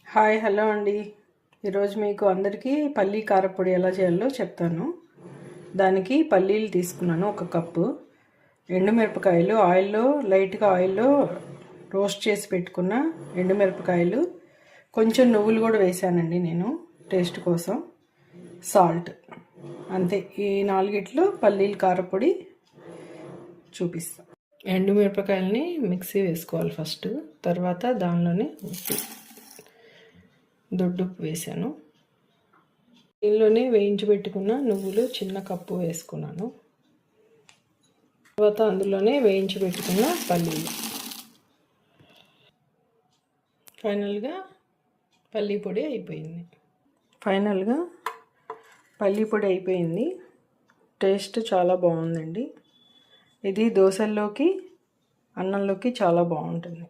Hi hello అండి. ఈరోజు మీకు అందరికీ పల్లీ కారపొడి ఎలా చేయాలో చెప్తాను. దానికి పల్లీలు తీసుకున్నాను, 1 కప్పు. ఎండుమిరపకాయలు లైట్గా ఆయిల్లో రోస్ట్ చేసి పెట్టుకున్న ఎండుమిరపకాయలు, కొంచెం నువ్వులు కూడా వేసానండి నేను టేస్ట్ కోసం. సాల్ట్, అంతే. ఈ 4 పల్లీల కారపొడి చూపిస్తాను. ఎండుమిరపకాయలని మిక్సీ వేసుకోవాలి ఫస్ట్. తర్వాత దానిలోనే దొడ్డుప్పు వేసాను. దీనిలోనే వేయించి పెట్టుకున్న నువ్వులు చిన్న కప్పు వేసుకున్నాను. తర్వాత అందులోనే వేయించి పెట్టుకున్న పల్లీలు. ఫైనల్గా పల్లీ పొడి అయిపోయింది. టేస్ట్ చాలా బాగుందండి. ఇది దోశల్లోకి, అన్నంలోకి చాలా బాగుంటుంది.